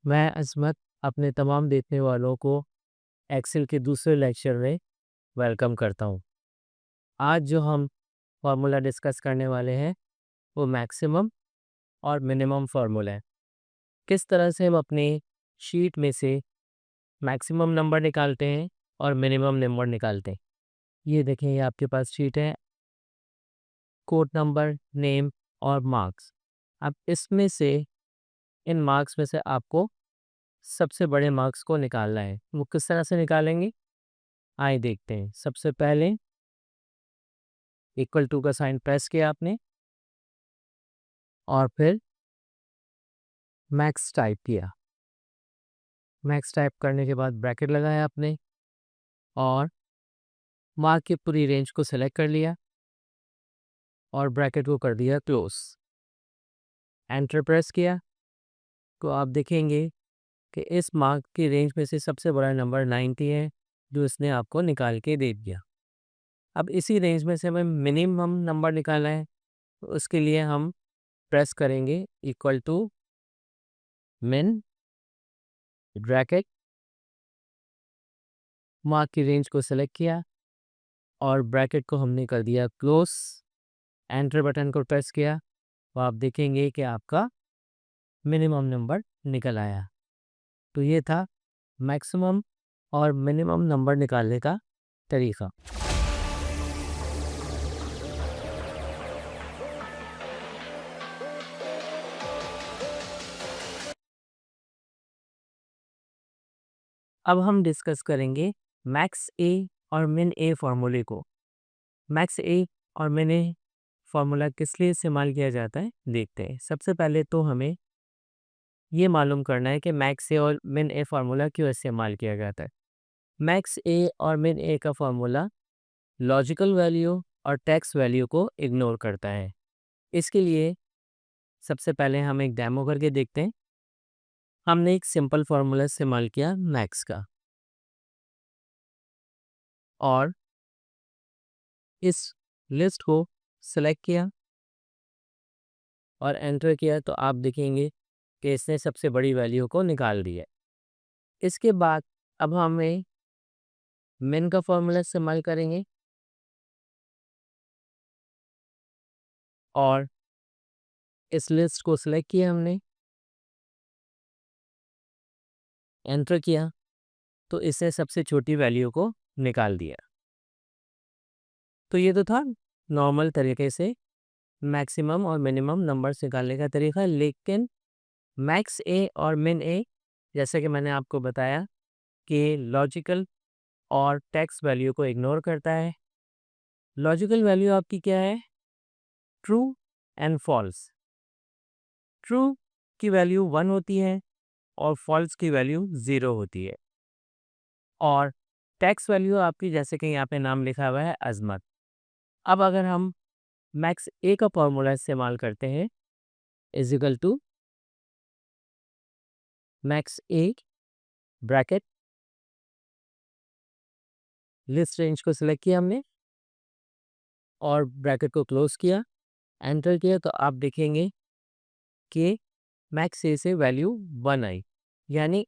मैं अज़मत अपने तमाम देखने वालों को एक्सेल के दूसरे लेक्चर में वेलकम करता हूँ। आज जो हम फार्मूला डिस्कस करने वाले हैं वो मैक्सिमम और मिनिमम फार्मूला है। किस तरह से हम अपनी शीट में से मैक्सिमम नंबर निकालते हैं और मिनिमम नंबर निकालते हैं। ये देखें, ये आपके पास शीट है, कोड नंबर, नेम और मार्क्स। अब इसमें से इन मार्क्स में से आपको सबसे बड़े मार्क्स को निकालना है। वो किस तरह से निकालेंगे, आइए देखते हैं। सबसे पहले इक्वल टू का साइन प्रेस किया आपने और फिर मैक्स टाइप किया। मैक्स टाइप करने के बाद ब्रैकेट लगाया आपने और मार्क की पूरी रेंज को सेलेक्ट कर लिया और ब्रैकेट को कर दिया क्लोज। एंटर प्रेस किया तो आप देखेंगे कि इस मार्क की रेंज में से सबसे बड़ा नंबर 90 है, जो इसने आपको निकाल के दे दिया। अब इसी रेंज में से हमें मिनिमम नंबर निकालना है, तो उसके लिए हम प्रेस करेंगे इक्वल टू मिन, ब्रैकेट, मार्क की रेंज को सेलेक्ट किया और ब्रैकेट को हमने कर दिया क्लोज। एंटर बटन को प्रेस किया तो आप देखेंगे कि आपका मिनिमम नंबर निकल आया। तो ये था मैक्सिमम और मिनिमम नंबर निकालने का तरीका। अब हम डिस्कस करेंगे मैक्स ए और मिन ए फार्मूले को। मैक्स ए और मिन ए फार्मूला किस लिए इस्तेमाल किया जाता है, देखते हैं। सबसे पहले तो हमें ये मालूम करना है कि मैक्स ए और मिन ए फार्मूला क्यों इस्तेमाल किया जाता है। मैक्स ए और मिन ए का फार्मूला लॉजिकल वैल्यू और टेक्स्ट वैल्यू को इग्नोर करता है। इसके लिए सबसे पहले हम एक डेमो करके देखते हैं। हमने एक सिंपल फार्मूला इस्तेमाल किया मैक्स का और इस लिस्ट को सेलेक्ट किया और एंटर किया तो आप देखेंगे कि इसने सबसे बड़ी वैल्यू को निकाल दिया। इसके बाद अब हमें मिन का फार्मूला इस्तेमाल करेंगे और इस लिस्ट को सिलेक्ट किया हमने, एंटर किया तो इसने सबसे छोटी वैल्यू को निकाल दिया। तो ये तो था नॉर्मल तरीके से मैक्सिमम और मिनिमम नंबर्स निकालने का तरीका। लेकिन मैक्स ए और मिन ए, जैसे कि मैंने आपको बताया कि लॉजिकल और टेक्स्ट वैल्यू को इग्नोर करता है। लॉजिकल वैल्यू आपकी क्या है, ट्रू एंड फॉल्स। ट्रू की वैल्यू 1 होती है और फॉल्स की वैल्यू 0 होती है। और टेक्स्ट वैल्यू आपकी, जैसे कि यहाँ पे नाम लिखा हुआ है अज़मत। अब अगर हम मैक्स ए का फॉर्मूला इस्तेमाल करते हैं, is equal to max A, bracket, list range को सिलेक्ट किया हमने और ब्रैकेट को क्लोज किया, एंटर किया तो आप देखेंगे कि मैक्स ए से वैल्यू 1 आई। यानी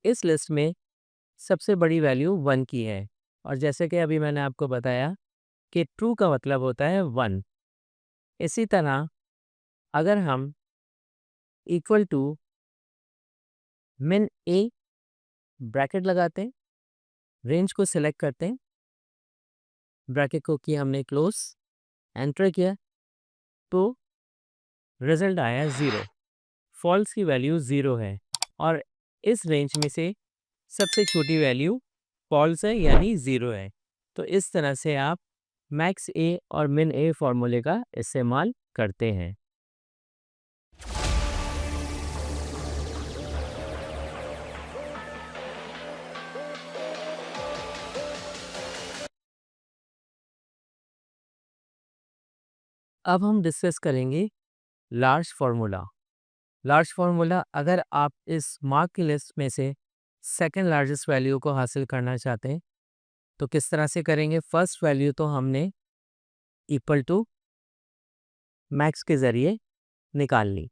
इस लिस्ट में सबसे बड़ी वैल्यू 1 की है। और जैसे कि अभी मैंने आपको बताया कि ट्रू का मतलब होता है 1। इसी तरह अगर हम इक्वल टू मिन ए, ब्रैकेट लगाते हैं, रेंज को सिलेक्ट करते हैं, ब्रैकेट को किया हमने क्लोज, एंटर किया तो रिजल्ट आया 0। फॉल्स की वैल्यू 0 है और इस रेंज में से सबसे छोटी वैल्यू फॉल्स है यानी 0 है। तो इस तरह से आप मैक्स ए और मिन ए फार्मूले का इस्तेमाल करते हैं। अब हम डिस्कस करेंगे लार्ज फार्मूला। लार्ज फार्मूला, अगर आप इस मार्क की लिस्ट में से सेकंड लार्जेस्ट वैल्यू को हासिल करना चाहते हैं तो किस तरह से करेंगे। फर्स्ट वैल्यू तो हमने इक्वल टू मैक्स के ज़रिए निकाल ली।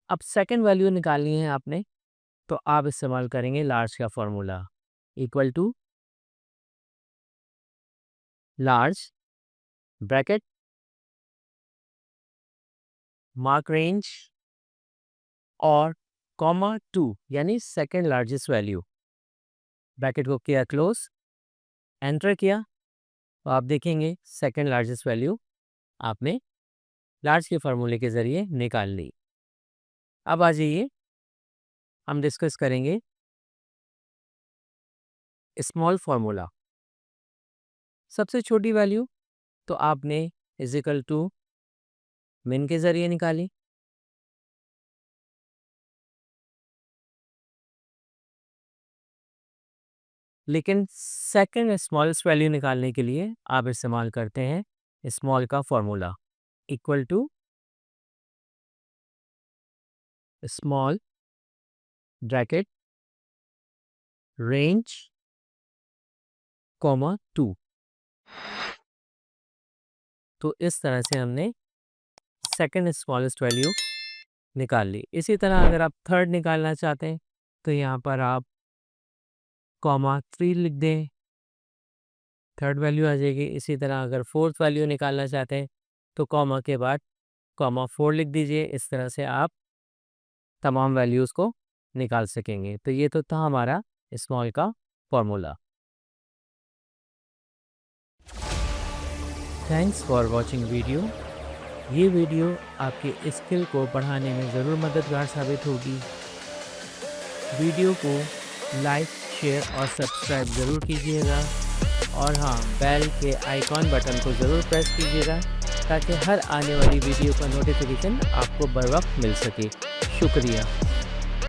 अब सेकंड वैल्यू निकालनी है आपने, तो आप इस्तेमाल करेंगे लार्ज का formula, equal to large bracket mark range और कॉमा 2 यानी सेकंड लार्जेस्ट वैल्यू। ब्रैकेट को किया क्लोज, एंटर किया, तो आप देखेंगे सेकंड लार्जेस्ट वैल्यू आपने लार्ज के फार्मूले के ज़रिए निकाल ली। अब आ जाइए, हम डिस्कस करेंगे स्मॉल फार्मूला। सबसे छोटी वैल्यू तो आपने इज इक्वल टू मिन के ज़रिए निकाली। लेकिन सेकंड स्मॉलेस्ट वैल्यू निकालने के लिए आप इस्तेमाल करते हैं स्मॉल का formula, equal to small bracket range comma 2। तो इस तरह से हमने सेकंड स्मॉलेस्ट वैल्यू निकाल ली। इसी तरह अगर आप थर्ड निकालना चाहते हैं तो यहाँ पर आप कॉमा 3 लिख दें, थर्ड वैल्यू आ जाएगी। इसी तरह अगर फोर्थ वैल्यू निकालना चाहते हैं तो कॉमा के बाद कॉमा 4 लिख दीजिए। इस तरह से आप तमाम वैल्यूज़ को निकाल सकेंगे। तो ये तो था हमारा स्मॉल का formula. Thanks for watching video. ये वीडियो आपके स्किल को बढ़ाने में ज़रूर मददगार साबित होगी। वीडियो को लाइक, शेयर और सब्सक्राइब ज़रूर कीजिएगा और हाँ, बेल के आइकॉन बटन को ज़रूर प्रेस कीजिएगा ताकि हर आने वाली वीडियो का नोटिफिकेशन आपको बर वक्त मिल सके। शुक्रिया।